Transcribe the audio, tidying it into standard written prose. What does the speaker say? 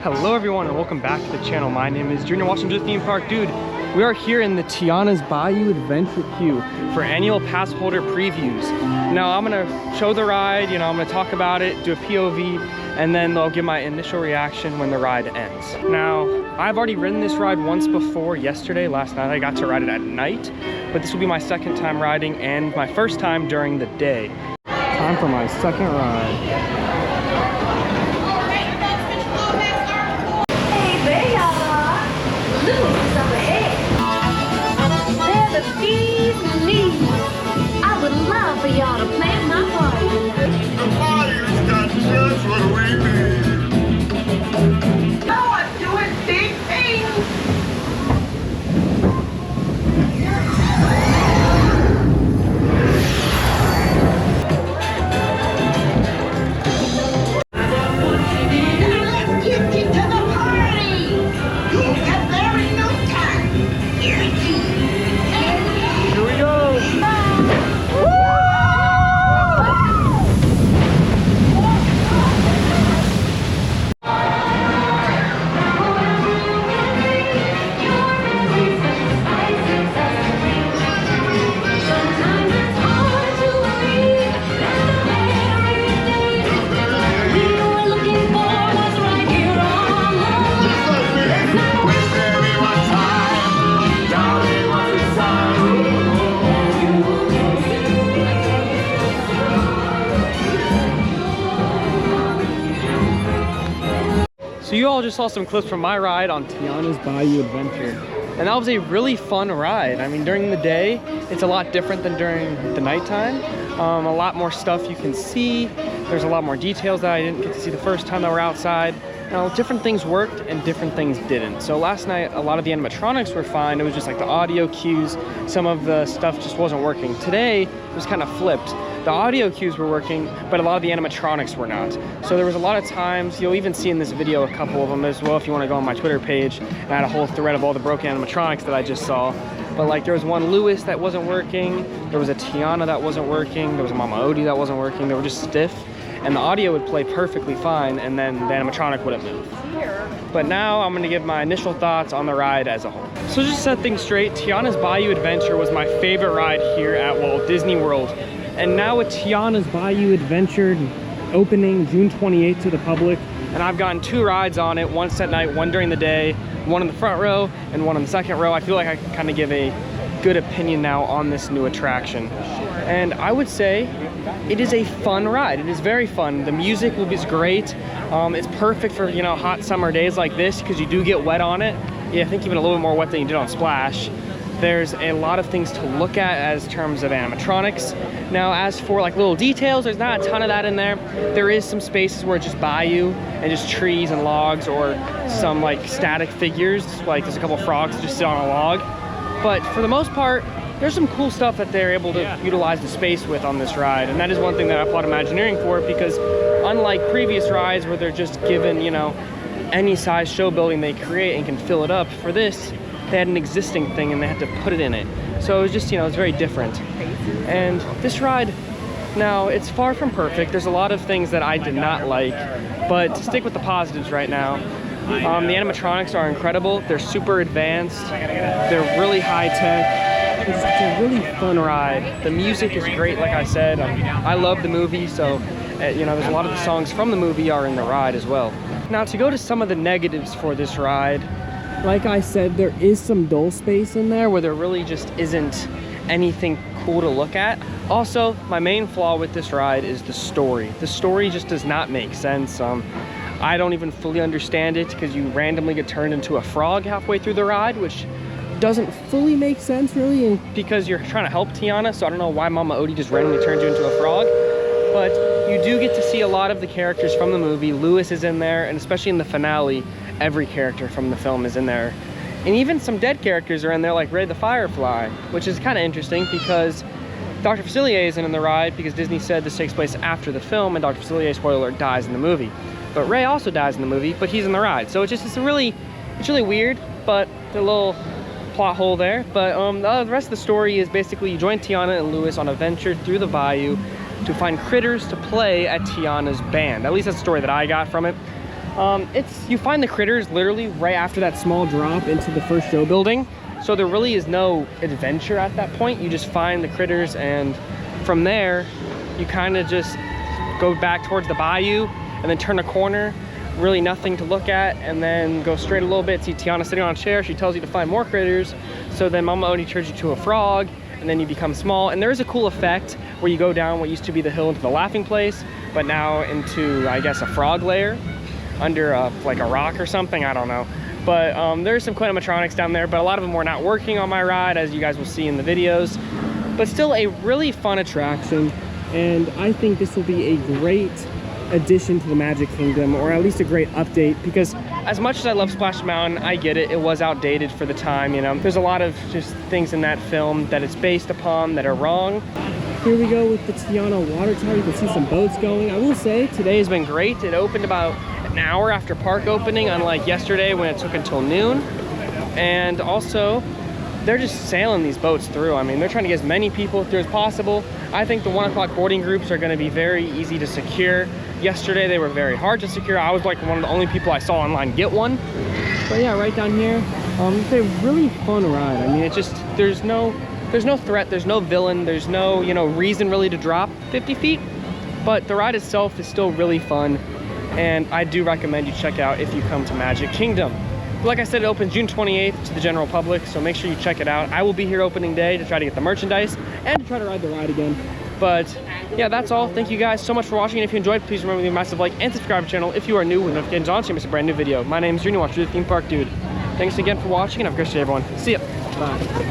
Hello everyone and welcome back to the channel. My name is Junior, watching the theme park. Dude, we are here in the TIANA'S BAYOU Adventure Queue for annual pass holder previews. Now I'm gonna show the ride, I'm gonna talk about it, do a POV, and then I'll give my initial reaction when the ride ends. Now, I've already ridden this ride once before yesterday. Last night I got to ride it at night, but this will be my second time riding and my first time during the day. Time for my second ride. I would love for y'all to plant my party. The Bayou's got just what we need. Oh, I'm doing big things. Let's get you to the party. You'll get there in no time. Guaranteed. Here we go. So you all just saw some clips from my ride on TIANA'S BAYOU Adventure. And that was a really fun ride. I mean, during the day, it's a lot different than during the nighttime. A lot more stuff you can see. There's a lot more details that I didn't get to see the first time that we're outside. Different things worked and different things didn't. So last night, a lot of the animatronics were fine. It was just like the audio cues. Some of the stuff just wasn't working. Today, it was kind of flipped. The audio cues were working, but a lot of the animatronics were not. So there was a lot of times, you'll even see in this video a couple of them as well if you want to go on my Twitter page. And I had a whole thread of all the broken animatronics that I just saw. But like there was one Lewis that wasn't working, there was a Tiana that wasn't working, there was a Mama Odie that wasn't working, they were just stiff. And the audio would play perfectly fine and then the animatronic wouldn't move. But now I'm gonna give my initial thoughts on the ride as a whole. So just to set things straight, TIANA'S BAYOU Adventure was my favorite ride here at Walt Disney World. And now with TIANA'S BAYOU Adventure opening June 28th to the public, and I've gotten two rides on it, once at night, one during the day, one in the front row and one in the second row. I feel like I can kind of give a good opinion now on this new attraction. And I would say it is a fun ride. It is very fun. The music is great. It's perfect for, hot summer days like this because you do get wet on it. Yeah, I think even a little bit more wet than you did on Splash. There's a lot of things to look at as terms of animatronics. Now, as for like little details, there's not a ton of that in there. There is some spaces where it's just bayou and just trees and logs or some like static figures. Like there's a couple frogs that just sit on a log. But for the most part, there's some cool stuff that they're able to utilize the space with on this ride. And that is one thing that I applaud Imagineering for, because unlike previous rides where they're just given, any size show building they create and can fill it up, for this, they had an existing thing and they had to put it in it. So it was just, it's very different. And this ride, now it's far from perfect. There's a lot of things that I did not like, but to stick with the positives right now, the animatronics are incredible. They're super advanced. They're really high tech. It's a really fun ride. The music is great, like I said. I love the movie, so there's a lot of the songs from the movie are in the ride as well. Now to go to some of the negatives for this ride, like I said, there is some dull space in there where there really just isn't anything cool to look at. Also, my main flaw with this ride is the story. The story just does not make sense. I don't even fully understand it because you randomly get turned into a frog halfway through the ride, which doesn't fully make sense really, and because you're trying to help Tiana, so I don't know why Mama Odie just randomly turns you into a frog. But you do get to see a lot of the characters from the movie. Lewis is in there, and especially in the finale, every character from the film is in there. And even some dead characters are in there, like Ray the Firefly, which is kind of interesting because Dr. Facilier isn't in the ride because Disney said this takes place after the film, and Dr. Facilier, spoiler alert, dies in the movie. But Ray also dies in the movie, but he's in the ride. So it's really weird, but a little plot hole there. But the rest of the story is basically you join Tiana and Lewis on a venture through the bayou to find critters to play at Tiana's band. At least that's the story that I got from it. You find the critters literally right after that small drop into the first show building. So there really is no adventure at that point. You just find the critters, and from there, you kind of just go back towards the bayou and then turn a corner. Really nothing to look at, and then go straight a little bit, see Tiana sitting on a chair. She tells you to find more critters. So then Mama Oni turns you to a frog, and then you become small. And there is a cool effect where you go down what used to be the hill into the laughing place, but now into, I guess, a frog lair under like a rock or something, I don't know. But there's some cool animatronics down there, but a lot of them were not working on my ride, as you guys will see in the videos. But still a really fun attraction, and I think this will be a great addition to the Magic Kingdom, or at least a great update, because as much as I love Splash Mountain, I get it, it was outdated for the time, you know. There's a lot of just things in that film that it's based upon that are wrong. Here we go with the Tiana water tower. You can see some boats going. I will say today has been great. It opened about an hour after park opening, unlike yesterday when it took until noon. And also, they're just sailing these boats through. I mean, they're trying to get as many people through as possible. I think the 1 o'clock boarding groups are going to be very easy to secure. Yesterday, they were very hard to secure. I was like one of the only people I saw online get one. But yeah, right down here, it's a really fun ride. I mean, it just, there's no threat, there's no villain, there's no, you know, reason really to drop 50 feet. But the ride itself is still really fun, and I do recommend you check out if you come to Magic Kingdom. Like I said, it opens June 28th to the general public, so make sure you check it out. I will be here opening day to try to get the merchandise and to try to ride the ride again. But yeah, that's all. Thank you guys so much for watching. And if you enjoyed, please remember to leave a massive like and subscribe to the channel if you are new with notifications on so you miss a brand new video. My name is Junior, watch the theme park dude. Thanks again for watching, and have a great day, everyone. See ya. Bye.